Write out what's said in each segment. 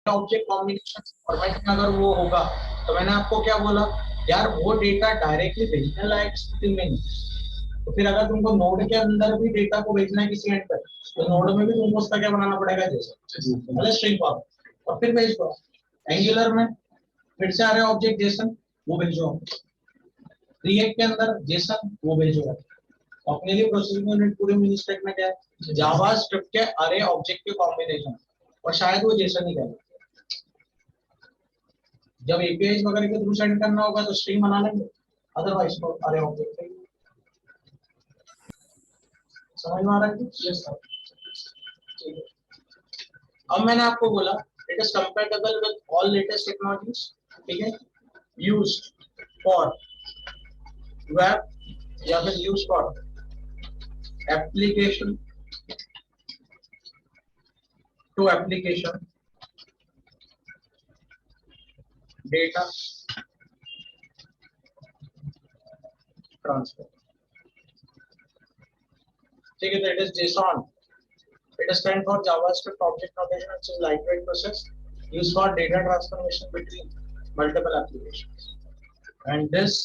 Object combination format में अगर वो होगा तो मैंने आपको क्या बोला यार, वो डेटा डायरेक्टली भेजने लायक स्थिति में नहीं। तो फिर अगर तुमको नोड के अंदर भी डेटा को भेजना है किसी एंड पर, तो नोड में भी तुमको उसका क्या बनाना पड़ेगा, जैसे मतलब स्ट्रिंग फॉर्म, और फिर भेज दो। एंगुलर में फिर से आ रहे ऑब्जेक्ट जेसन, वो भेजो। रिएक्ट के अंदर जेसन, वो भेजो। अपने लिए प्रोसेसिंग यूनिट पूरे मिनी स्टैक में क्या है, जावा स्क्रिप्ट के अरे ऑब्जेक्ट के कॉम्बिनेशन, और शायद वो जेसन ही करेगा। जब एपीआई वगैरह के थ्रू सेंड करना होगा तो स्ट्रिंग बना लेंगे, अदरवाइज तो अरे ऑब्जेक्ट है। समझ में आ रहा है? Yes sir. ठीक है, अब मैंने आपको बोला it is compatible with all latest technologies, ठीक है, यूज्ड फॉर वेब या फिर use for application to application data transfer. ठीक है, तो it is JSON, it is stand for JavaScript object notation, which is lightweight process used for data transformation between multiple applications, and this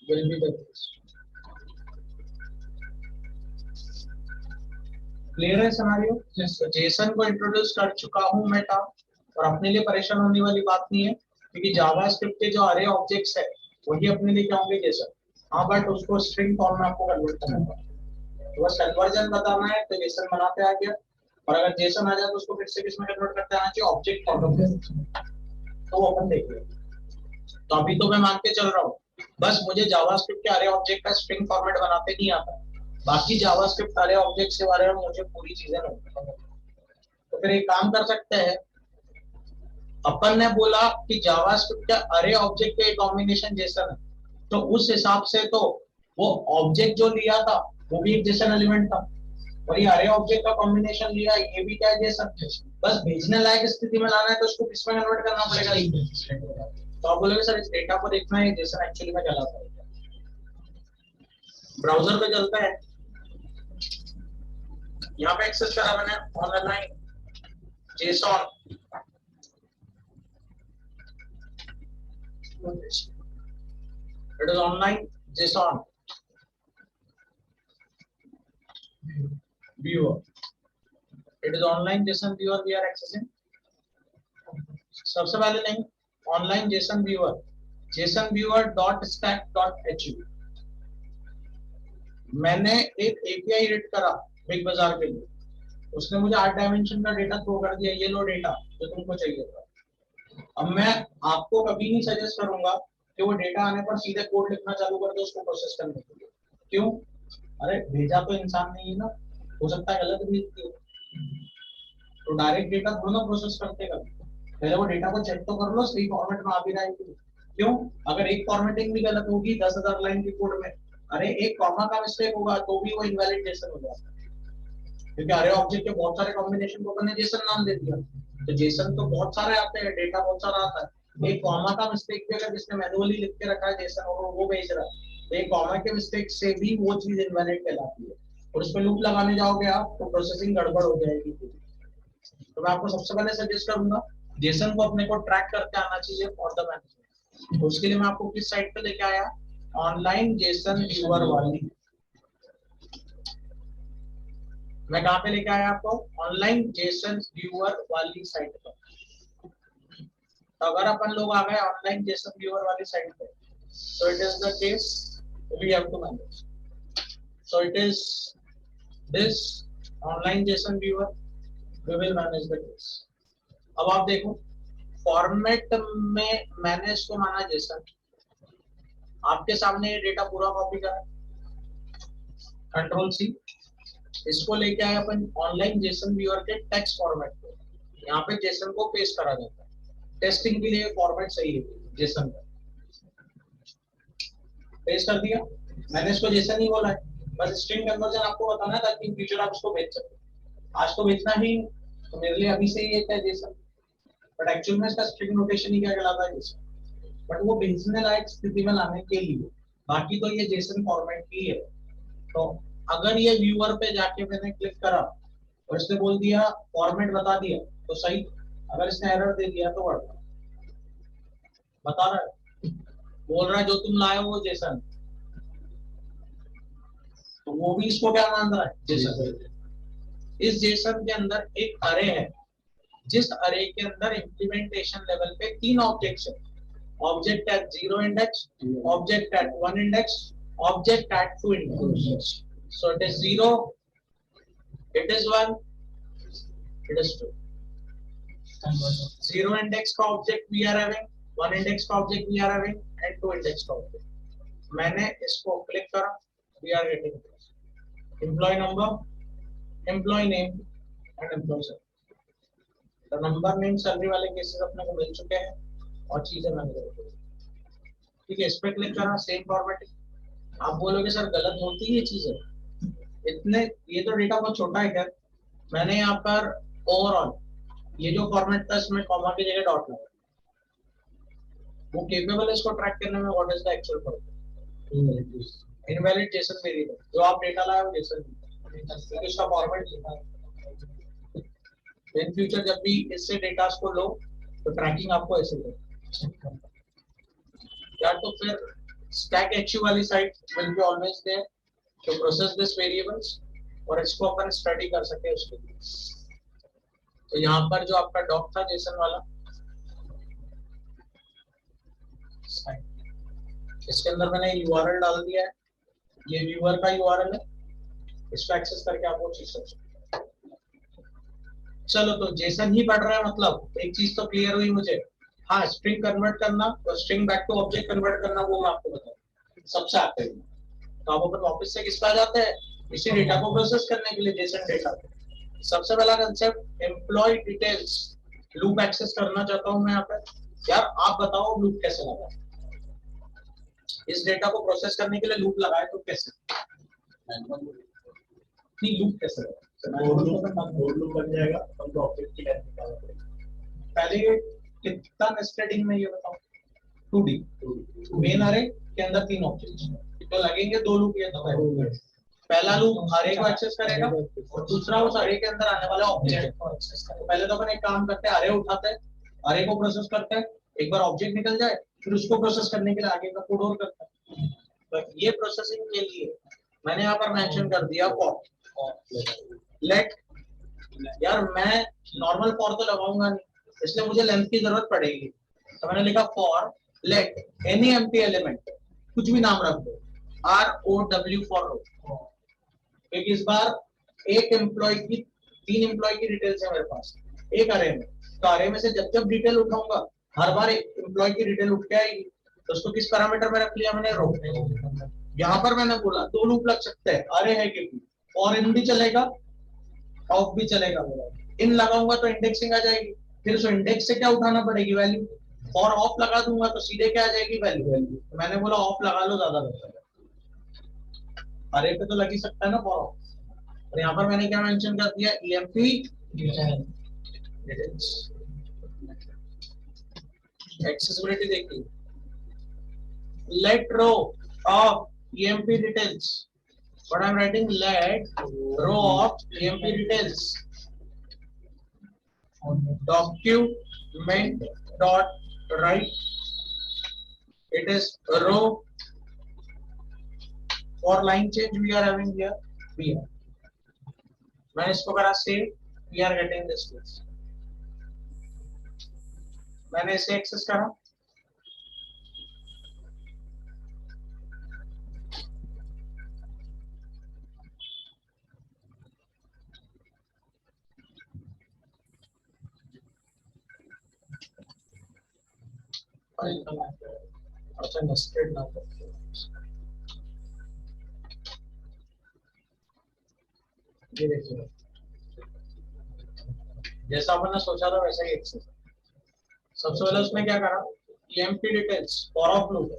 will be the case. Clear है scenario? तो Jason को introduce कर चुका हूं मैं था, और अपने लिए परेशान होने वाली बात नहीं है, क्योंकि जावास्क्रिप्ट के जो अरे ऑब्जेक्ट्स है वही अपने लिए क्या होंगे, जेसन। हाँ, बट उसको स्ट्रिंग फॉर्म में आपको कन्वर्ट करना है, तो बस कन्वर्जन बताना है, तो जेसन बनाते आ गया। और अगर जेसन आ जाए तो उसको फिर से किसमें कन्वर्ट करते आना चाहिए, ऑब्जेक्ट फॉर्म में, तो वो अपन देख लेंगे। तो अभी तो मैं मान के चल रहा हूँ, बस मुझे जावास्क्रिप्ट के अरे ऑब्जेक्ट का स्ट्रिंग फॉर्मेट बनाते नहीं आता, बाकी जावास्क्रिप्ट अरे ऑब्जेक्ट के बारे में मुझे पूरी चीजें नहीं। तो फिर एक काम कर सकते हैं, अपन ने बोला कि जावास्क्रिप्ट के अरे ऑब्जेक्ट के कॉम्बिनेशन जेसन है, तो उस हिसाब से तो वो ऑब्जेक्ट जो लिया था वो भी एक जेसन एलिमेंट था, और ये अरे ऑब्जेक्ट का कॉम्बिनेशन लिया, ये भी क्या है, जेसन। बस भेजने लायक स्थिति में लाना है तो उसको किसमें कन्वर्ट करना पड़ेगा। तो आप बोलोगे सर इस डेटा को देखना है जेसन एक्चुअली में कहलाता है। ब्राउजर पे चलता है, यहाँ पे एक्सेस करा मैंने online Jason, it is online Jason viewer, it is online json viewer we are accessing। सबसे पहले link online Jason viewer, Jason viewer dot stack dot H. मैंने एक एपीआई रीड करा बिग बाजार के लिए, उसने मुझे 8 डायमेंशन का डेटा थ्रो कर दिया, ये लो डेटा जो तुमको चाहिए था। अब मैं आपको कभी नहीं सजेस्ट करूंगा कि वो डेटा आने पर सीधे कोड लिखना चालू कर दो उसको प्रोसेस करने के लिए। क्यों? अरे भेजा तो इंसान नहीं है ना, हो सकता है गलत भेजती हो, तो डायरेक्ट डेटा थोड़ा ना प्रोसेस करते कभी, पहले वो डेटा को चेक तो कर लो सही फॉर्मेट में आ भी रहा है। क्यों? अगर एक फॉर्मेटिंग भी गलत होगी 10,000 लाइन की कोड में, अरे एक कॉमा का मिस्टेक होगा तो भी वो इनवैलिड जेसन हो जाता है, क्योंकि अरे ऑब्जेक्ट के बहुत सारे कॉम्बिनेशन को मैंने जेसन नाम दे दिया। तो जेसन तो बहुत सारे आते हैं, डेटा बहुत सारा आता है, एक कॉमा का मिस्टेक भी अगर जिसने मैनुअली लिख के रखा है जेसन और वो भेज रहा है, तो एक कॉमा के मिस्टेक से भी वो चीज इनवैलिड कहलाती है, और उस पर लूप लगाने जाओगे आप तो प्रोसेसिंग गड़बड़ हो जाएगी। तो मैं आपको सबसे पहले सजेस्ट करूंगा जेसन को अपने को ट्रैक करके आना चाहिए फॉर द मैनेजमेंट। तो उसके लिए मैं आपको किस साइट पे लेके आया, ऑनलाइन जेसन व्यूअर वाली। मैं कहां पे लेके आया आपको, ऑनलाइन जेसन व्यूअर वाली साइट पर। तो अगर अपन लोग आ गए ऑनलाइन जेसन व्यूअर वाली साइट पे, so it is the case we have to manage, so it is this online JSON viewer, we will manage the case। अब आप देखो फॉर्मेट में मैंने इसको माना जेसन, आपके सामने ये डेटा पूरा कॉपी करा, कंट्रोल सी, इसको लेके आए अपन ऑनलाइन जेसन व्यूअर के टेक्स्ट फॉर्मेट पे, यहाँ पे जेसन को पेस्ट करा जाता है। टेस्टिंग के लिए फॉर्मेट सही है जेसन का, पेस्ट कर दिया। मैंने इसको जेसन ही बोला है, बस स्ट्रिंग कन्वर्जन आपको बताना है ताकि इन फ्यूचर आप इसको भेज सके। आज तो भेजना ही, तो मेरे लिए अभी से ही एक है जेसन, बट एक्चुअल में इसका स्ट्रिंग नोटेशन ही क्या कहलाता है, जेसन। बट वो भेजने लायक स्थिति में लाने के लिए, बाकी तो ये जेसन फॉर्मेट ही है। तो अगर ये व्यूअर पे जाके मैंने क्लिक करा और इसने बोल दिया फॉर्मेट बता दिया तो सही, अगर इसने एरर दे दिया तो वर्ड बता रहा है, बोल रहा है जो तुम लाए हो वो जेसन, तो वो भी इसको क्या मान रहा है, जेसन। इस जेसन के अंदर एक अरे है, जिस अरे के अंदर इम्प्लीमेंटेशन लेवल पे 3 ऑब्जेक्ट्स है, object at 0 index, object at 1 index, object at 2 index. So it is 0, it is 1, it is 2. 0 index का object we are having, 1 index का object we are having, and 2 index का object. मैंने इसको click करा, we are getting employee number, employee name and employee salary. तो number name salary वाले cases अपने को मिल चुके हैं और चीजें मैंने ठीक है. इस पे क्लिक करा, सेम फॉर्मेटिंग. आप बोलोगे सर गलत होती है ये चीजें इतने, ये तो डेटा बहुत छोटा है. क्या मैंने यहाँ पर ओवरऑल ये जो फॉर्मेट था इसमें कॉमा की जगह डॉट लगा, वो केपेबल है इसको ट्रैक करने में. What is the actual purpose? Invalid Jason variable, जो आप डेटा लाए हो जेसन, इसका फॉर्मेट. इन फ्यूचर जब भी इससे डेटा को लो तो ट्रैकिंग आपको ऐसे दे यार. तो फिर स्टैक एचयू वाली site will be always there to process this variables और इसको अपन स्टडी कर सके उसके लिए. तो यहाँ पर जो आपका डॉक था जेसन वाला, इसके अंदर मैंने यूआरएल डाल दिया है, ये व्यूअर का यूआरएल है, इसको एक्सेस करके आप वो चीज कर सकते. चलो तो जेसन ही पढ़ रहे हैं, मतलब एक चीज तो क्लियर हुई मुझे. हाँ, स्ट्रिंग कन्वर्ट करना और string back to object convert करना वो मैं आपको बताऊं सबसे आते हैं. तो आप अपन वापस से किस पे आ जाते हैं, इसी डेटा को प्रोसेस करने के लिए जेसन डेटा. सबसे पहला concept employee details loop access करना चाहता हूं मैं यहाँ पे. यार आप बताओ लूप कैसे लगा, इस डेटा को प्रोसेस करने के लिए लूप लगाए तो कैसे, नहीं लूप कैसे लगा? लूप बन जाएगा, हमको ऑब्जेक्ट की लेंथ निकालना पड़ेगा. पहले कितना नेस्टेडिंग में ये बताओ, 2D मेन अरे के अंदर 3 ऑब्जेक्ट्स तो लगेंगे, 2 लूप. ये तो पहला लूप अरे को एक्सेस करेगा और दूसरा उस अरे के अंदर आने वाले ऑब्जेक्ट को एक्सेस करेगा. पहले तो अपन एक काम करते हैं, अरे उठाते हैं, अरे को प्रोसेस करते हैं, एक बार ऑब्जेक्ट निकल जाए फिर उसको प्रोसेस करने के लिए आगे का कोड और करते हैं. तो ये प्रोसेसिंग के लिए मैंने यहाँ पर मेंशन कर दिया फॉर लेट. यार मैं नॉर्मल फॉर तो लगाऊंगा नहीं, इसलिए मुझे लेंथ की जरूरत पड़ेगी. तो मैंने लिखा for let any empty element, कुछ भी नाम रख दो, ROW फॉर रो. क्योंकि इस बार एक एम्प्लॉय की 3 एम्प्लॉय की डिटेल्स है मेरे पास एक अरे में. तो अरे में से जब जब डिटेल उठाऊंगा हर बार एक एम्प्लॉय की डिटेल उठ के आएगी. तो उसको किस पैरामीटर में रख लिया मैंने, रो. यहाँ पर मैंने बोला 2 लूप लग सकते हैं, अरे है क्योंकि और इन भी चलेगा ऑफ भी चलेगा. इन लगाऊंगा तो इंडेक्सिंग आ जाएगी, फिर उस इंडेक्स से क्या उठाना पड़ेगी, वैल्यू. और ऑफ लगा दूंगा तो सीधे क्या आ जाएगी, वैल्यू. तो मैंने बोला ऑफ लगा लो, ज्यादा बेहतर है. अरे पे तो लग ही सकता है ना फॉर ऑफ. और यहाँ पर मैंने क्या मेंशन कर दिया, EMP एक्सेसिबिलिटी देखिए, let row of EMP details. What I'm writing, let row of EMP details document dot write. It is a row. For line change we are having here we are. मैं इसको करा save, we are getting this list. मैंने इसे access करा, अच्छा nested ना करते. ये देखिए जैसा आपने सोचा था वैसा ही एक्सेस. सबसे पहले उसने क्या करा, EMP details for of loop.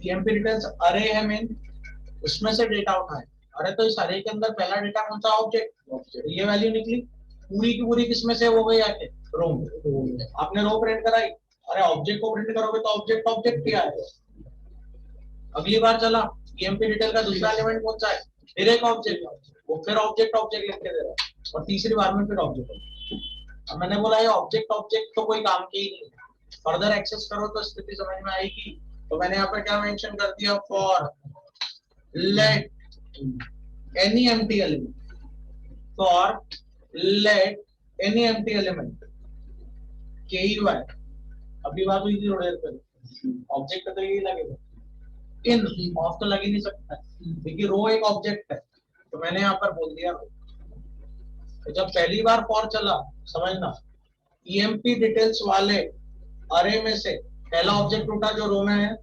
EMP details अरे है मेन, उसमें से डेटा उठाए. अरे तो इस अरे के अंदर पहला डेटा कौन सा, ऑब्जेक्ट. ये वैल्यू निकली पूरी की पूरी, किसमें से हो गई आके, रो. आपने रो प्रिंट कराई, अरे ऑब्जेक्ट को प्रिंट करोगे तो ऑब्जेक्ट ऑब्जेक्ट क्या है. अगली बार चला EMP डिटेल का दूसरा एलिमेंट कौन सा है, फिर एक ऑब्जेक्ट, वो फिर ऑब्जेक्ट ऑब्जेक्ट लिख के दे रहा है. और तीसरी बार में फिर ऑब्जेक्ट. अब मैंने बोला ये ऑब्जेक्ट ऑब्जेक्ट तो कोई काम की ही नहीं, फर्दर एक्सेस करो तो स्थिति समझ में आएगी। तो मैंने यहाँ पे क्या मेंशन कर दिया, for let any empty element, for let any empty element KEY, अभी बात हुई थी थोड़ी देर पहले, ऑब्जेक्ट तो यही लगेगा, इन ऑफ तो लग ही नहीं सकता क्योंकि रो एक ऑब्जेक्ट है, तो मैंने यहाँ पर बोल दिया रो। तो जब पहली बार फॉर चला, समझना EMP डिटेल्स वाले अरे में से पहला ऑब्जेक्ट उठा जो रो में है,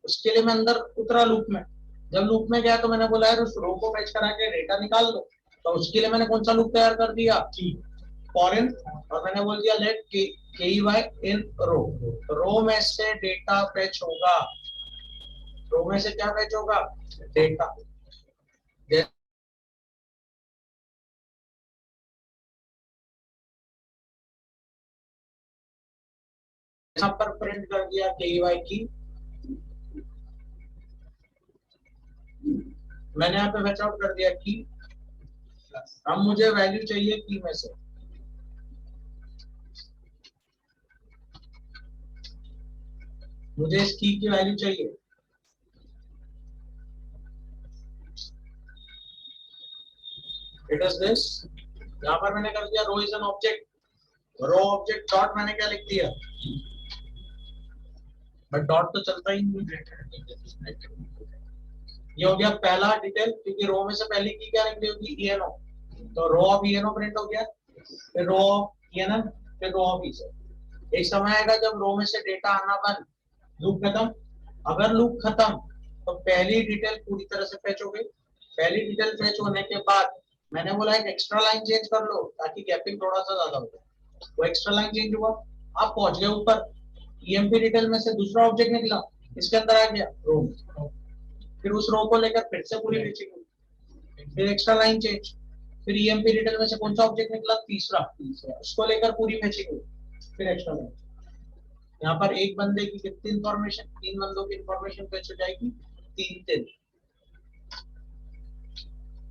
उसके लिए मैं अंदर उतरा लूप में। जब लूप में गया तो मैंने बोला यार उस रो को मैच करा के डेटा निकाल लो, तो उसके लिए मैंने कौन सा लूप तैयार कर दिया, फॉरेन, और मैंने बोल दिया लेट KEY इन रो में से डेटा फेच होगा, रो में से क्या फेच होगा, डेटा। यहाँ पर प्रिंट कर दिया KEY की, मैंने यहाँ पे फेच आउट कर दिया की। अब मुझे वैल्यू चाहिए की में से, मुझे इस की वैल्यू चाहिए। इट इज दिस, यहाँ पर मैंने कर दिया row is an object, row object dot मैंने क्या लिख दिया, बट डॉट तो चलता ही नहीं। ये हो गया पहला डिटेल, क्योंकि रो में से पहले की क्या लिख दी होगी, ENO, तो रो ऑफ ENO प्रिंट हो गया, फिर रो ऑफ ENM, फिर रो ऑफ ESET। एक समय आएगा जब रो में से डेटा आना बंद, लूप खत्म। अगर लूप खत्म तो पहली डिटेल पूरी तरह से फेच हो गई। पहली डिटेल फेच होने के बाद मैंने बोला एक एक्स्ट्रा लाइन चेंज कर लो ताकि गैपिंग थोड़ा सा ज्यादा हो जाए, वो एक्स्ट्रा लाइन चेंज हुआ, आप पहुंच गए ऊपर, EMP डिटेल में से दूसरा ऑब्जेक्ट निकला, इसके अंदर आ गया रो, फिर उस रो को लेकर फिर से पूरी फीचिंग हुई, फिर एक्स्ट्रा लाइन चेंज, फिर EMP डिटेल में से कौन सा ऑब्जेक्ट निकला, तीसरा, उसको लेकर पूरी फीचिंग हुई, फिर एक्स्ट्रा लाइन। यहाँ पर एक बंदे की कितनी इंफॉर्मेशन, 3 बंदों की इंफॉर्मेशन फीच हो जाएगी, 3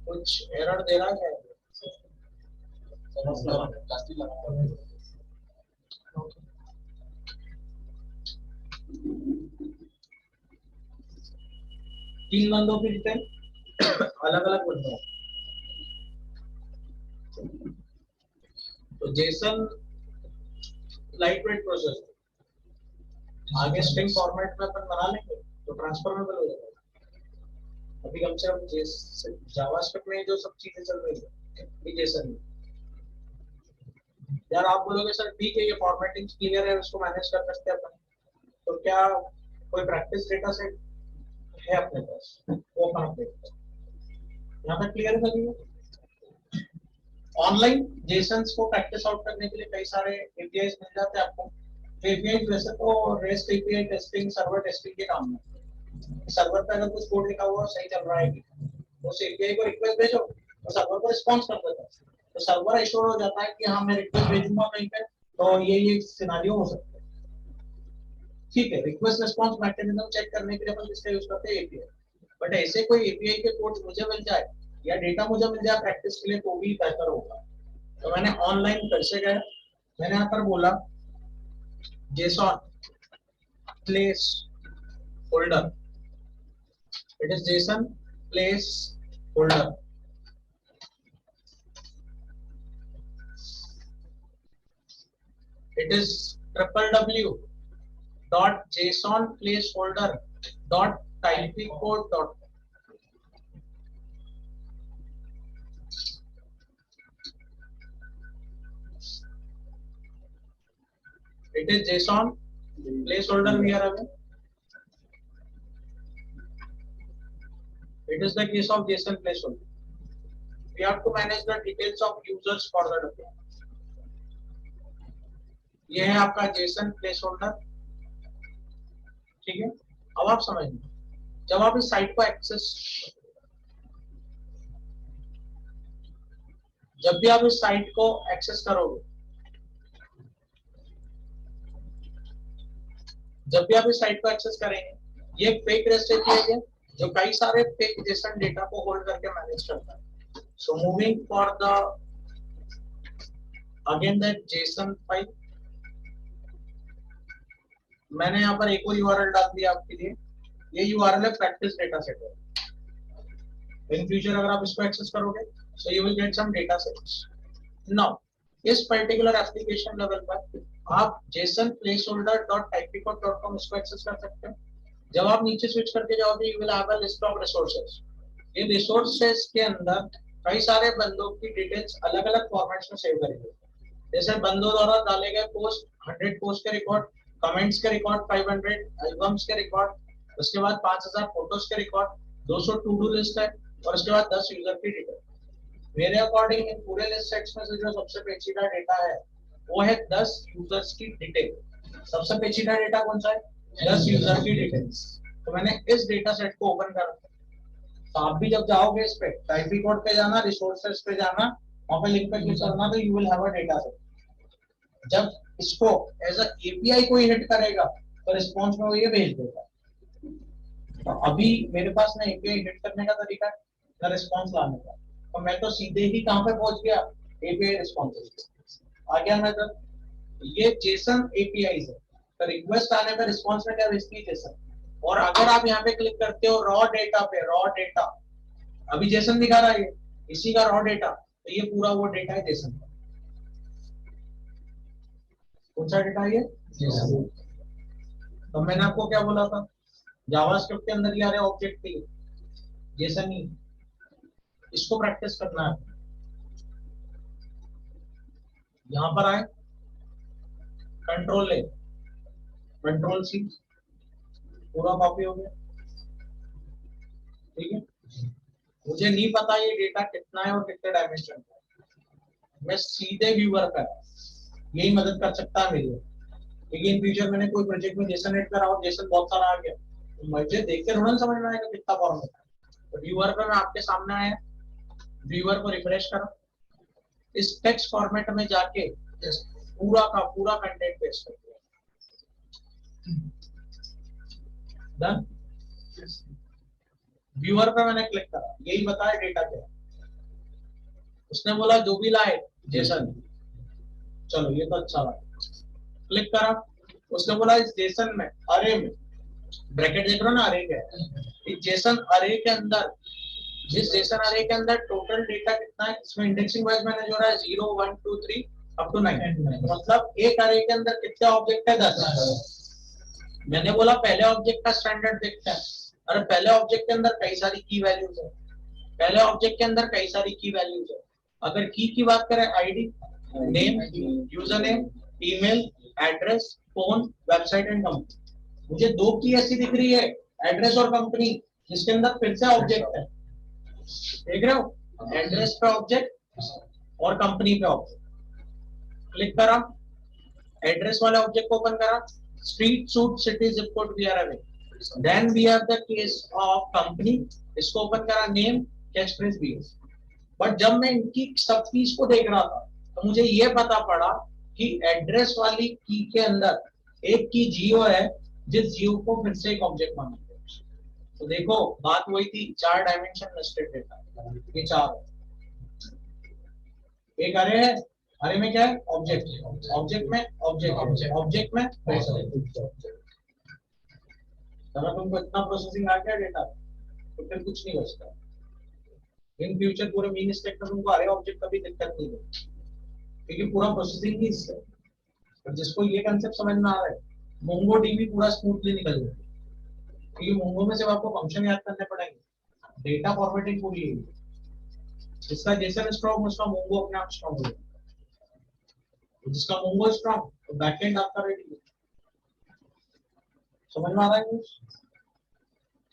कुछ एरर दे रहा है, तीन बंदों की डिटेल अलग अलग बंदों, तो जेसन लाइट वेट प्रोसेस, आगे स्ट्रिंग फॉर्मेट में अपन बना लेंगे तो ट्रांसफॉर्मेबल हो जाएगा। अभी कम से कम जावास्क्रिप्ट में जो सब चीजें चल रही है भी जेसन में, यार आप बोलोगे सर ठीक है ये फॉर्मेटिंग क्लियर है, उसको मैनेज कर सकते हैं अपन, तो क्या कोई प्रैक्टिस डेटा सेट है अपने पास, वो अपन अपडेट यहाँ पे क्लियर कर दिया। ऑनलाइन जेसन्स को प्रैक्टिस आउट करने के लिए कई सारे एपीआईज मिल जाते हैं आपको। एपीआई वैसे तो rest API testing, server testing के काम में, सर्वर पे अगर कुछ कोड लिखा हुआ सही चल रहा है, उस एपीआई को रिक्वेस्ट भेजो तो सर्वर को रिस्पॉन्स कर देता है, तो सर्वर एश्योर हो जाता है कि हाँ मैं रिक्वेस्ट भेजूंगा कहीं पे तो ये सिनेरियो हो सकता है। ठीक है, रिक्वेस्ट रिस्पॉन्स मैकेनिज्म चेक करने के लिए अपन किसका यूज करते हैं, एपीआई। बट ऐसे कोई एपीआई के कोड मुझे मिल जाए या डेटा मुझे मिल जाए प्रैक्टिस के लिए तो भी बेहतर होगा। तो मैंने ऑनलाइन कैसे गया, मैंने यहाँ पर बोला JSON place folder, it is JSON place folder, it is www dot JSON place folder dot typing code dot, it is JSON placeholder we are having, it is the case of JSON placeholder, we have to manage the details of users for the document। ये है आपका JSON placeholder, ठीक है। अब आप समझ लो, जब आप इस साइट को एक्सेस, जब भी आप इस साइट को एक्सेस करोगे, जब भी आप इस साइट को एक्सेस करेंगे, ये फेक रेस्ट एपीआई है जो कई सारे फेक जेसन डेटा को होल्ड करके मैनेज करता है। So moving for the again that JSON file, मैंने यहाँ पर एक और यूआरएल डाल दिया आपके लिए, ये यूआरएल है प्रैक्टिस डेटा सेट है। इन फ्यूचर अगर आप इसको एक्सेस करोगे so you will get some data sets. Now इस पर्टिकुलर एप्लीकेशन लेवल पर आप JSON placeholder.typicode.com इसको एक्सेस कर सकते हैं। जब आप नीचे स्विच करके जाओगे you will have a list of resources. ये रिसोर्सेज के अंदर कई सारे बंदों की डिटेल्स अलग अलग फॉर्मेट्स में सेव करेंगे। जैसे बंदों द्वारा डाले गए पोस्ट, 100 पोस्ट के रिकॉर्ड, कमेंट्स के रिकॉर्ड 500, एल्बम्स के रिकॉर्ड, उसके बाद 5000 फोटोज के रिकॉर्ड, 200 टू डू लिस्ट है, और उसके बाद 10 यूजर की डिटेल। मेरे अकॉर्डिंग इन पूरे लिस्ट सेट्स में से जो सबसे पेचीदा डेटा है वो है 10 यूजर्स की डिटेल। सबसे पेचीदा डेटा कौन सा है? 10 यूजर की डिटेल्स। तो मैंने इस डेटा सेट को ओपन कर रखा है। तो आप भी जब जाओगे इस पे टाइपिंग कोड पे जाना, रिसोर्सेज पे जाना, वहां पे लिंक पे क्लिक करना, तो you will have a data set. जब इसको एज अ एपीआई कोई हिट करेगा तो रिस्पॉन्स में वो ये भेज देगा। तो अभी मेरे पास ना एपीआई हिट करने का तरीका है ना रिस्पॉन्स लाने का, तो मैं तो सीधे ही कहां पे पहुंच गया? एपीआई रिस्पॉन्स आ गया। मैं तो ये जेसन एपीआई है, तो रिक्वेस्ट आने पर रिस्पॉन्स में क्या भेजती है? जेसन। और अगर आप यहाँ पे क्लिक करते हो रॉ डेटा पे, रॉ डेटा अभी जेसन दिखा रहा है, इसी का रॉ डेटा, तो ये पूरा वो डेटा है जेसन का। कौन सा डेटा है ये? जेसन। तो मैंने आपको क्या बोला था, जावास्क्रिप्ट के अंदर ये आ रहे ऑब्जेक्ट थी, जेसन ही। इसको प्रैक्टिस करना है। यहाँ पर आए, कंट्रोल ए, कंट्रोल सी, पूरा कॉपी हो गया। ठीक है, मुझे नहीं पता ये डेटा कितना है और कितने डायमेंशन का है, मैं सीधे व्यूअर पर यही मदद कर सकता है मेरी। लेकिन इन फ्यूचर मैंने कोई प्रोजेक्ट में जेसन ऐड करा और जेसन बहुत सारा आ गया, तो मुझे देख के थोड़ा समझ में आएगा कितना फॉर्मेट है। तो व्यूअर पर मैं आपके सामने आया, व्यूअर को रिफ्रेश करा, इस टेक्स्ट फॉर्मेट में जाके पूरा का पूरा कंटेंट पेस्ट कर दिया। डन। व्यूअर पे मैंने क्लिक करा, यही बताया डेटा क्या। उसने बोला जो भी लाए जेसन, चलो ये तो अच्छा लगा। क्लिक करा, उसने बोला इस जेसन में अरे में, ब्रैकेट देख रहे हो ना अरे क्या है, इस जेसन अरे के अंदर, जिस जेसन अरे के अंदर टोटल डेटा कितना है, इसमें इंडेक्सिंग वाइज मैंने जोड़ा है 0 1 2 3 अप टू 9, मतलब एक अरे के अंदर कितने ऑब्जेक्ट है? 10। मैंने बोला पहले ऑब्जेक्ट का स्टैंडर्ड देखते हैं। अरे पहले ऑब्जेक्ट के अंदर कई सारी की वैल्यूज है, पहले ऑब्जेक्ट के अंदर कई सारी की वैल्यूज है। अगर की बात करें, ID, name, user name, email, address, phone, website and company. मुझे दो की ऐसी दिख रही है, एड्रेस और कंपनी, जिसके अंदर फिर से ऑब्जेक्ट है। देख रहे हो, एड्रेस पे ऑब्जेक्ट और कंपनी पे ऑब्जेक्ट। क्लिक करा, एड्रेस वाले ऑब्जेक्ट को ओपन करा, street, suite, city, zip code we are having. Then we have the case of company, इसको ओपन करा, नेम, कैश फ्रेज भी। बट जब मैं इनकी सब चीज को देख रहा था तो मुझे ये पता पड़ा कि एड्रेस वाली की के अंदर एक की जियो है, जिस जियो को फिर से एक ऑब्जेक्ट माना गया। तो देखो बात वही थी, 4 डायमेंशन नेस्टेड डेटा, ये 4 है। एक अरे है, अरे में क्या है? ऑब्जेक्ट, ऑब्जेक्ट में ऑब्जेक्ट, ऑब्जेक्ट में अगर तुमको इतना प्रोसेसिंग आ गया डेटा तो फिर कुछ नहीं बचता। इन फ्यूचर पूरे मीन स्टैक में तुमको अरे ऑब्जेक्ट का भी दिक्कत नहीं है, क्योंकि पूरा प्रोसेसिंग ही इससे। और जिसको ये कंसेप्ट समझ में आ रहा है, मोंगो डीबी पूरा स्मूथली निकल जाएगा, क्योंकि मोंगो में सिर्फ आपको फंक्शन याद करने पड़ेंगे, डेटा फॉर्मेटिंग पूरी है। जिसका जेसन स्ट्रॉन्ग, उसका मोंगो अपने आप स्ट्रॉन्ग हो जाएगा। जिसका मोंगो स्ट्रॉन्ग, तो बैकएंड आपका रेडी है। समझ में आ रहा है कुछ?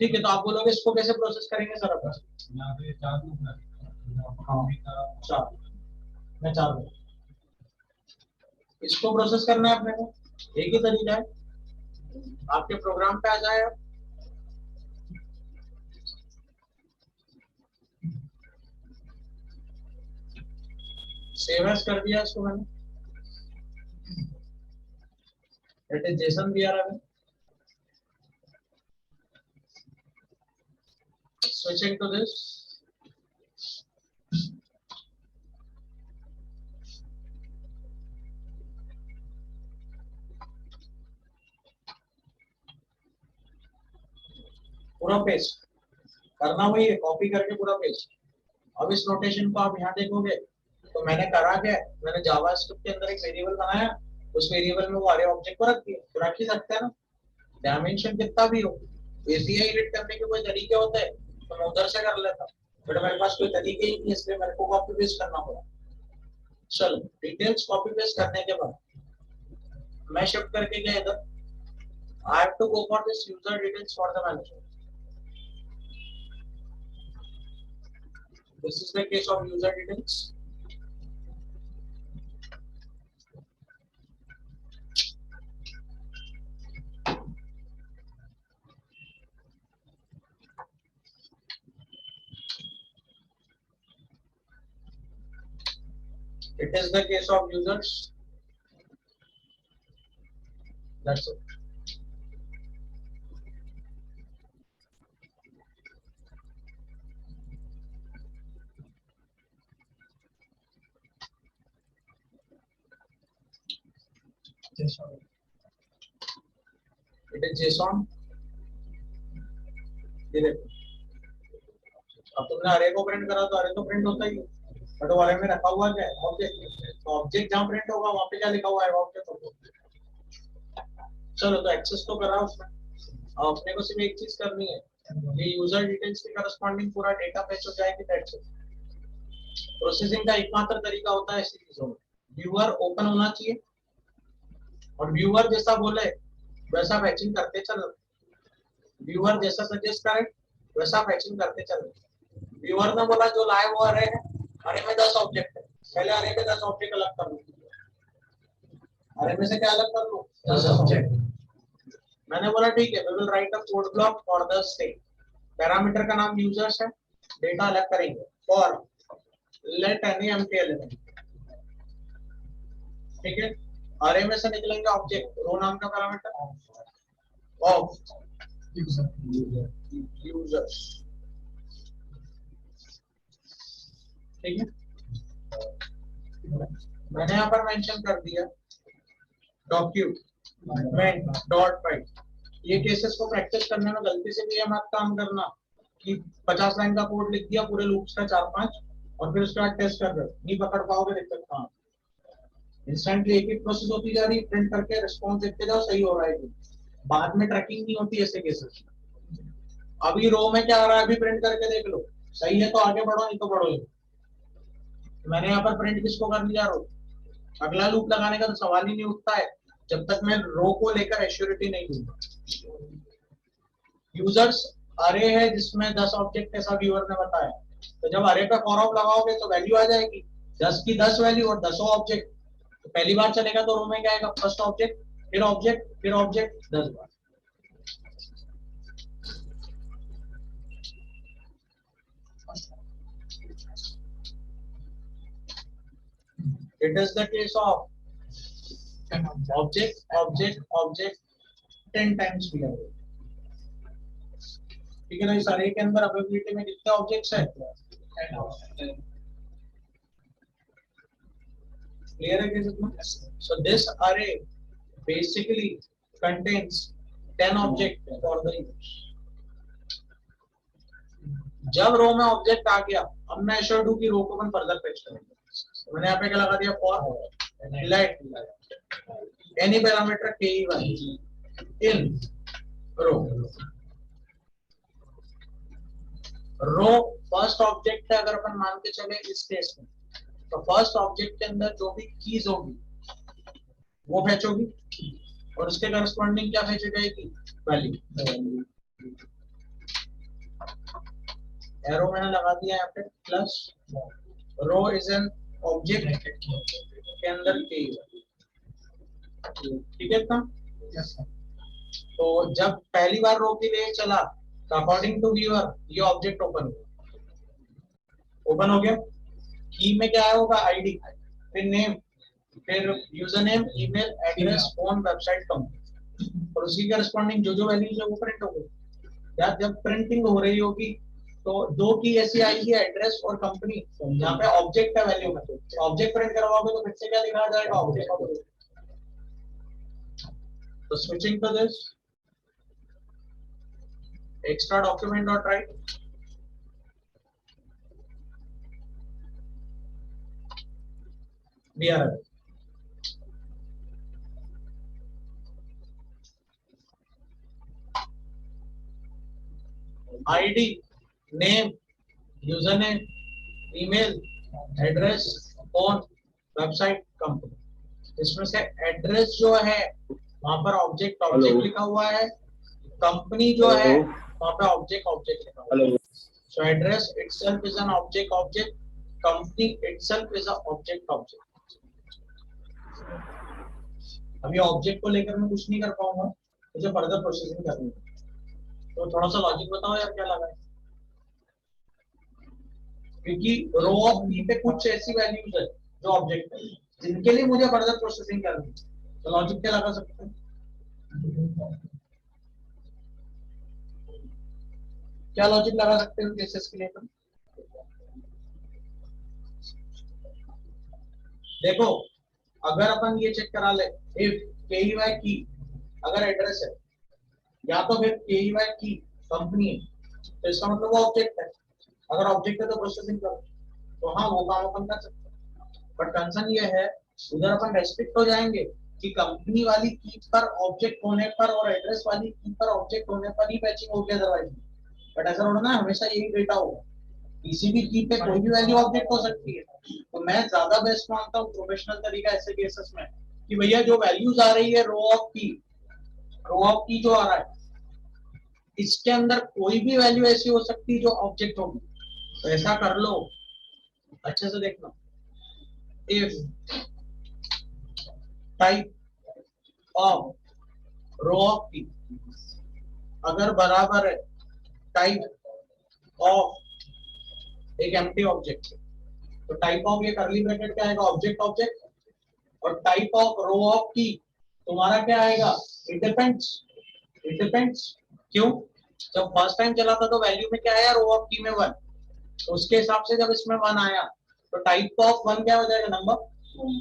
ठीक है, तो आप बोलोगे इसको कैसे प्रोसेस करेंगे सर अपन? हाँ, 4, मैं 4 बोलूँ। इसको प्रोसेस करना है अपने को, एक ही तरीका है, आपके प्रोग्राम पे आ जाए, सेव एज कर दिया इसको मैंने, इट इज जेसन दिया रहा है। Switching to this, पूरा पेस्ट करना वही है, कॉपी करके पूरा पेस्ट। अब इस नोटेशन को आप यहाँ देखोगे तो मैंने करा क्या, मैंने जावास्क्रिप्ट के अंदर एक वेरिएबल बनाया, उस वेरिएबल में वो अरे ऑब्जेक्ट को रख दिया, तो रख ही सकते हैं ना, डायमेंशन कितना भी हो। एपीआई एडिट करने के कोई तरीके होते हैं तो मैं उधर से कर लेता, बट मेरे पास कोई तरीके ही नहीं, इसलिए मेरे को कॉपी पेस्ट करना पड़ा। चलो डिटेल्स कॉपी पेस्ट करने के बाद मैं शिफ्ट करके गया इधर, I have to go for this user details for the manager. This is the case of user details. It is the case of users. That's it. JSON. It is JSON. ये देखो, अब तुमने अरे को print करा तो अरे तो प्रिंट होता ही है, बट वो अरे में रखा हुआ क्या है, ऑब्जेक्ट। तो ऑब्जेक्ट जहाँ प्रिंट होगा वहाँ पे क्या लिखा हुआ है, ऑब्जेक्ट। चलो तो एक्सेस तो करा उसने, अब अपने को सिर्फ एक चीज करनी है, ये यूजर डिटेल्स के करस्पॉन्डिंग पूरा डेटा फेच हो जाएगी, दैट्स इट। प्रोसेसिंग का एकमात्र तरीका होता है ऐसी चीजों में, व्यूअर ओपन होना चाहिए और व्यूअर जैसा बोले वैसा फैचिंग करते चलो, व्यूअर जैसा सजेस्ट करे वैसा फैचिंग करते चलो। व्यूअर ने बोला जो लाइव वो अरे है, अरे में 10 ऑब्जेक्ट है, पहले अरे में 10 ऑब्जेक्ट अलग कर लो, अरे में से क्या अलग कर लो, 10 ऑब्जेक्ट। मैंने बोला ठीक है, we will write a code block for the state, parameter का नाम यूजर्स है, डेटा अलग करेंगे for let any empty element, ठीक है। अरे में से निकलेंगे ऑब्जेक्ट, रो नाम का पैरामीटर ऑफ यूजर्स, ठीक है। मैंने यहाँ पर मेंशन कर दिया डॉक्यूमेंट डॉट राइट। ये केसेस को प्रैक्टिस करने में गलती से भी ये मत काम करना कि 50 लाइन का कोड लिख दिया पूरे लूप्स का 4-5 और फिर उसके बाद टेस्ट कर रहे हो, नहीं पकड़ पाओगे, दिक्कत कहाँ। इंस्टेंटली एक एक प्रोसेस होती जा रही है, प्रिंट करके रिस्पॉन्स देखते जाओ सही हो रहा है, बाद में ट्रैकिंग नहीं होती ऐसे केसेस। अभी रो में क्या आ रहा है, अभी प्रिंट करके देख लो, सही है तो आगे बढ़ो, नहीं तो बढ़ो। मैंने यहाँ पर प्रिंट किसको कर लिया, रो। अगला लूप लगाने का तो सवाल ही नहीं उठता है जब तक मैं रो को लेकर एश्योरिटी नहीं दूंगा। यूजर्स अरे है जिसमें 10 ऑब्जेक्ट ऐसा व्यूअर ने बताया, तो जब अरे पे फॉर ऑफ लगाओगे तो वैल्यू आ जाएगी 10 की 10 वैल्यू और 10 ऑब्जेक्ट। तो पहली बार चलेगा तो रो में क्या आएगा, फर्स्ट ऑब्जेक्ट फिर ऑब्जेक्ट फिर object 10 bar. It is the case of object, object, object 10 times भी है, ठीक है ना। इस अरे के अंदर अवेलेबिलिटी में कितने ऑब्जेक्ट्स हैं, क्लियर है कितना। So this array basically contains 10 object for the use। जब रो में ऑब्जेक्ट आ गया, अब मैं एश्योर हूं कि रो को अपन फर्दर फेच करेंगे, तो मैंने यहाँ पे क्या लगा दिया, for let any parameter ke1 in row. Row first object है अगर अपन मान के चले इस केस में, तो फर्स्ट ऑब्जेक्ट के अंदर जो भी कीज होगी वो फेच होगी और उसके करस्पॉन्डिंग क्या फेच जाएगी, वैल्यू। एरो मैंने लगा दिया यहाँ पे plus, row is an object के अंदर के, ठीक है ना। तो जब पहली बार रो के लिए चला तो अकॉर्डिंग टू व्यूअर ये ऑब्जेक्ट ओपन हो गया। की में क्या होगा, आईडी, फिर नेम, फिर user name, email address, phone, website, company, और उसी करस्पॉन्डिंग जो जो वैल्यूज है वो प्रिंट हो गई। या जब प्रिंटिंग हो रही होगी तो दो की ऐसी आएगी, एड्रेस और कंपनी, यहाँ पे ऑब्जेक्ट है वैल्यू में, ऑब्जेक्ट प्रिंट करवाओगे तो फिर से क्या दिखाया जाएगा, ऑब्जेक्ट। तो switching to this, extra document dot write, BRL. ID, name, username, email, address, phone, website, company. इसमें से एड्रेस जो है वहां पर ऑब्जेक्ट लिखा हुआ है, कंपनी जो है वहां पे ऑब्जेक्ट लिखा हुआ है. So address itself is an object, company itself is a object. अभी ऑब्जेक्ट को लेकर मैं कुछ नहीं कर पाऊंगा, मुझे फर्दर प्रोसेसिंग करनी है. तो थोड़ा सा लॉजिक बताओ यार, क्या लगा है? क्योंकि रो ऑफ पी पे कुछ ऐसी वैल्यूज है जो ऑब्जेक्ट है, जिनके लिए मुझे फर्दर प्रोसेसिंग करनी है. तो लॉजिक क्या लगा सकते हैं? क्या लॉजिक लगा सकते हो केसेस के लिए? तुम देखो, अगर अपन ये चेक करा ले, इफ KEY की अगर एड्रेस है या तो फिर KEY की कंपनी है, तो इसका मतलब वो ऑब्जेक्ट है. अगर ऑब्जेक्ट है तो प्रोसेसिंग करो, तो हाँ वो काम अपन कर सकते हैं. बट कंसर्न ये है, उधर अपन रेस्ट्रिक्ट हो जाएंगे कि कंपनी वाली की पर ऑब्जेक्ट होने पर और एड्रेस वाली की पर ऑब्जेक्ट होने पर ही मैचिंग होगी, अदरवाइज. बट ऐसा होना ना, हमेशा यही डेटा होगा. किसी भी की पे कोई भी वैल्यू ऑब्जेक्ट हो सकती है. तो मैं ज्यादा बेस्ट मानता हूँ प्रोफेशनल तरीका ऐसे केसेस में कि भैया जो वैल्यूज आ रही है रो ऑफ की जो आ रहा है, इसके अंदर कोई भी वैल्यू ऐसी हो सकती है जो ऑब्जेक्ट होगी. तो ऐसा कर लो, अच्छे से देखना. If type of row of key अगर बराबर है टाइप ऑफ एक एम्प्टी ऑब्जेक्ट, तो टाइप ऑफ ये कर्ली ब्रैकेट क्या आएगा? ऑब्जेक्ट. और टाइप ऑफ रो ऑफ की तुम्हारा क्या आएगा? It depends. क्यों? जब फर्स्ट टाइम चला था तो वैल्यू में क्या आया? रो ऑफ की में 1. तो उसके हिसाब से जब इसमें 1 आया तो टाइप ऑफ 1 क्या हो जाएगा? नंबर.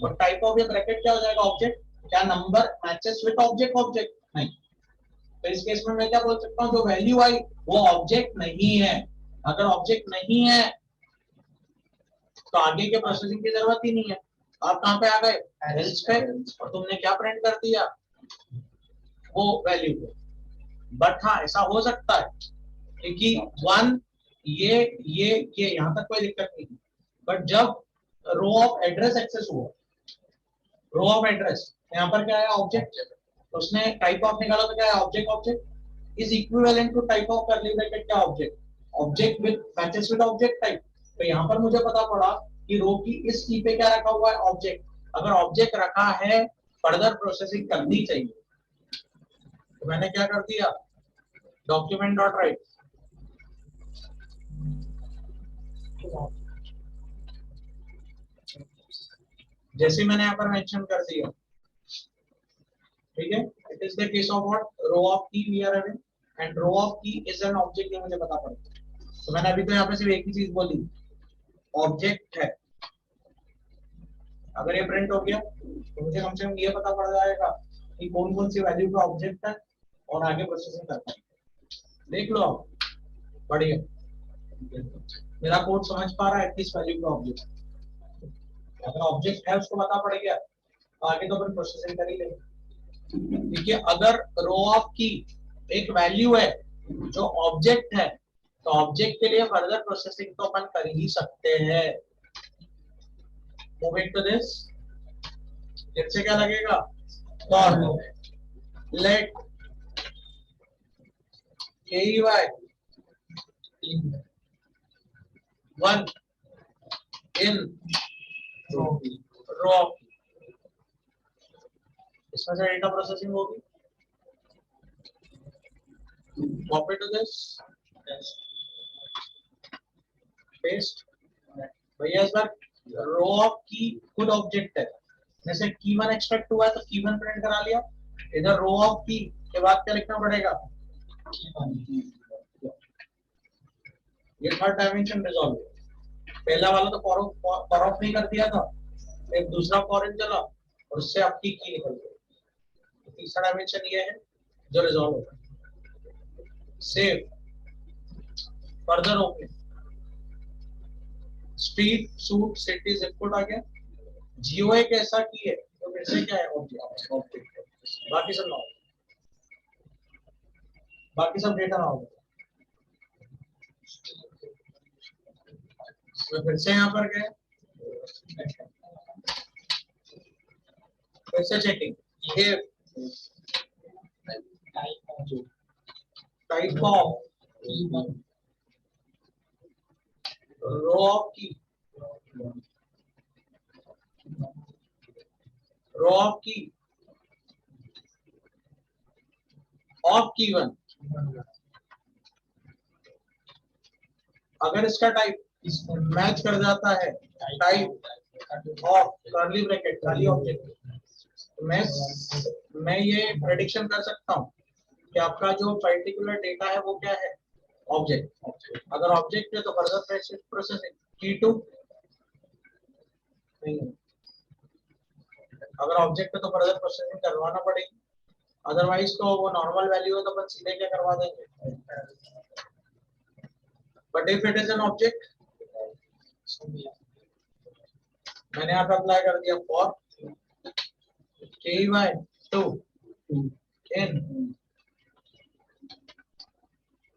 और टाइप ऑफ ये ब्रैकेट क्या हो जाएगा? ऑब्जेक्ट. क्या नंबर मैचेस विद ऑब्जेक्ट? नहीं. तो इस केस में मैं क्या बोल सकता हूँ, जो वैल्यू आई वो ऑब्जेक्ट नहीं है. अगर ऑब्जेक्ट नहीं है तो आगे के प्रोसेसिंग की जरूरत ही नहीं है. आप कहाँ पे आ गए? एल्स पे. और तुमने क्या प्रिंट कर दिया? वो वैल्यू पे. बट हाँ, ऐसा हो सकता है क्योंकि 1 ये यहाँ तक कोई दिक्कत नहीं. बट जब रो ऑफ एड्रेस एक्सेस हुआ, रो ऑफ एड्रेस यहाँ पर क्या है? ऑब्जेक्ट. तो उसने टाइप ऑफ निकाला तो क्या है? Object is equivalent to type of curly bracket क्या? Object with matches with object type. तो यहाँ पर मुझे पता पड़ा कि रो की इस की पे क्या रखा हुआ है? ऑब्जेक्ट. अगर ऑब्जेक्ट रखा है, फर्दर प्रोसेसिंग करनी चाहिए. तो मैंने क्या कर दिया? Document dot write. जैसे मैंने यहाँ पर मेंशन कर दिया, ठीक है. It is the case of what? Row of key we are having, and row of key is an object. ये मुझे पता पड़ा. तो मैंने अभी तो यहाँ पे सिर्फ एक ही चीज बोली, ऑब्जेक्ट है. अगर ये प्रिंट हो गया तो मुझे कम से कम ये पता पड़ जाएगा कि कौन कौन सी वैल्यू का ऑब्जेक्ट है और आगे प्रोसेसिंग करना है. देख लो आप, बढ़िया. मेरा कोड समझ पा रहा है किस वैल्यू का ऑब्जेक्ट. अगर ऑब्जेक्ट है उसको पता पड़ गया तो आगे तो अपन प्रोसेसिंग कर ही लेंगे. देखिए, अगर रो ऑफ की एक वैल्यू है जो ऑब्जेक्ट है, तो ऑब्जेक्ट के लिए फर्दर प्रोसेसिंग तो अपन कर ही सकते हैं. मूविंग टू दिस, इससे क्या लगेगा? For let KEY 1 in row. इसमें से डेटा प्रोसेसिंग होगी. Copy to this, paste. भैया इस बार रो ऑफ की खुद ऑब्जेक्ट है. जैसे की 1 एक्सट्रैक्ट हुआ है तो की 1 प्रिंट करा लिया. इधर रो ऑफ की के बाद क्या लिखना पड़ेगा? ये थर्ड डायमेंशन रिजॉल्व. पहला वाला तो फॉर ऑफ नहीं कर दिया था, एक दूसरा फॉर इन चला और उससे आपकी की निकल गई. तीसरा डायमेंशन ये है जो रिजॉल्व होगा. Save. Further opening, street, suite, city, zip code आ गया। जियो एक ऐसा की है तो फिर से क्या है, ऑब्जेक्ट। बाकी सब ना, बाकी सब डेटा ना होगा। तो फिर से यहाँ पर गए, फिर से चेकिंग, ये टाइप ऑफ रो ऑफ की, रो ऑफ की, ऑफ की वन। अगर इसका टाइप मैच कर जाता है टाइप ऑफ कर्ली ब्रैकेट खाली ऑब्जेक्ट, तो मैं ये प्रेडिक्शन कर सकता हूँ कि आपका जो पर्टिकुलर डेटा है वो क्या है, ऑब्जेक्ट। अगर ऑब्जेक्ट है तो फर्दर प्रोसेसिंग T2 नहीं, अगर ऑब्जेक्ट है तो फर्दर प्रोसेसिंग करवाना पड़ेगी, अदरवाइज तो वो नॉर्मल वैल्यू है तो अपन सीधे क्या करवा देंगे। But if it is an object, मैंने यहाँ पे अप्लाई कर दिया for KY2 in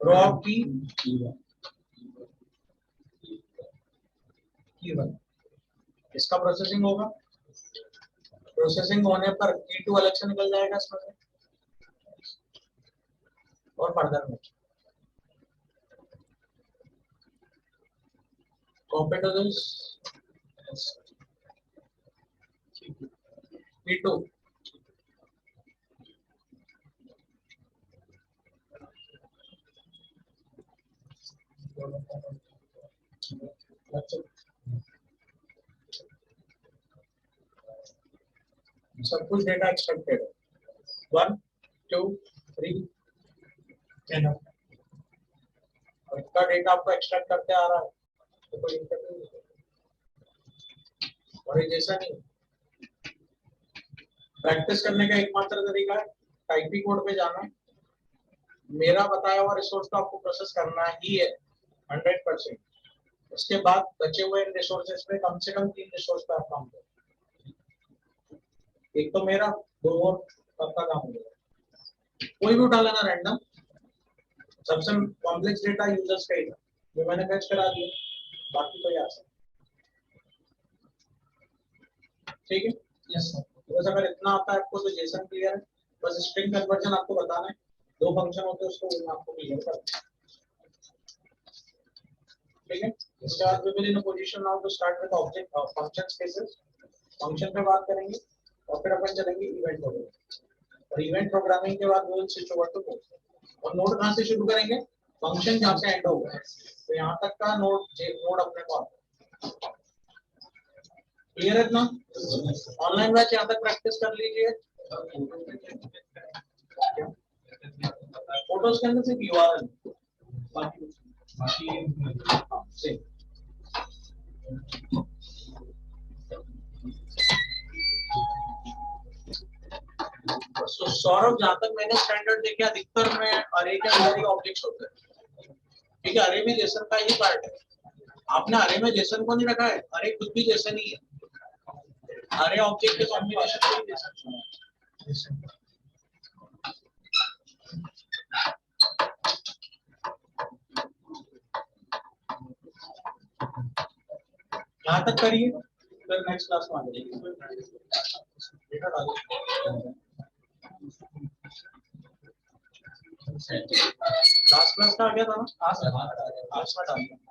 row of T1, इसका प्रोसेसिंग होगा। प्रोसेसिंग होने पर T2 अलग से निकल जाएगा इसमें से और फर्दर में कॉपी टू दिस T2, सब कुछ डेटा एक्सपेक्टेड है 1 2 3 10, और इसका डेटा आपको एक्सट्रैक्ट करते आ रहा है तो कोई दिक्कत नहीं है। और ये जैसा नहीं, प्रैक्टिस करने का एकमात्र तरीका है टाइपिंग कोड पे जाना है, मेरा बताया हुआ रिसोर्स को आपको प्रोसेस करना ही है 100%। उसके बाद बचे हुए इन रिसोर्सेज पे कम से कम 3 रिसोर्स पे आप काम करें, एक तो मेरा, 2 और सबका काम होगा। कोई भी उठा लेना रैंडम, सबसे कॉम्प्लेक्स डेटा यूजर्स का ही था जो मैंने फैच करा दिया, बाकी तो यहाँ से ठीक है। यस सर, बस अगर इतना आता है आपको तो जेसन क्लियर है, बस स्ट्रिंग कन्वर्जन आपको बताना है, 2 फंक्शन होते हैं उसको मैं आपको क्लियर कर, ठीक है। इसके बाद we will in a position now to start with object function spaces, function पे बात करेंगे और फिर अपन चलेंगे इवेंट प्रोग्रामिंग, और इवेंट प्रोग्रामिंग के बाद we will switch over to node. और नोड कहां से शुरू करेंगे, फंक्शन जहां से एंड होगा तो यहां तक का नोड अपने को आता है। क्लियर है ना, ऑनलाइन बैच यहाँ तक प्रैक्टिस कर लीजिए। फोटोज के अंदर सिर्फ URL, बाकी सौरभ, जहां तक मैंने स्टैंडर्ड देखे अधिकतर में अरे के अंदर ही ऑब्जेक्ट्स होते हैं, ठीक है। अरे में जेसन का ही पार्ट है, आपने अरे में जेसन को नहीं रखा है, अरे खुद भी जेसन ही है, अरे ऑब्जेक्ट के कॉम्बिनेशन से जेसन। यहाँ तक करिए, फिर नेक्स्ट क्लास में आ जाइए। लास्ट क्लास का आ गया था ना, आज में डाल दिया।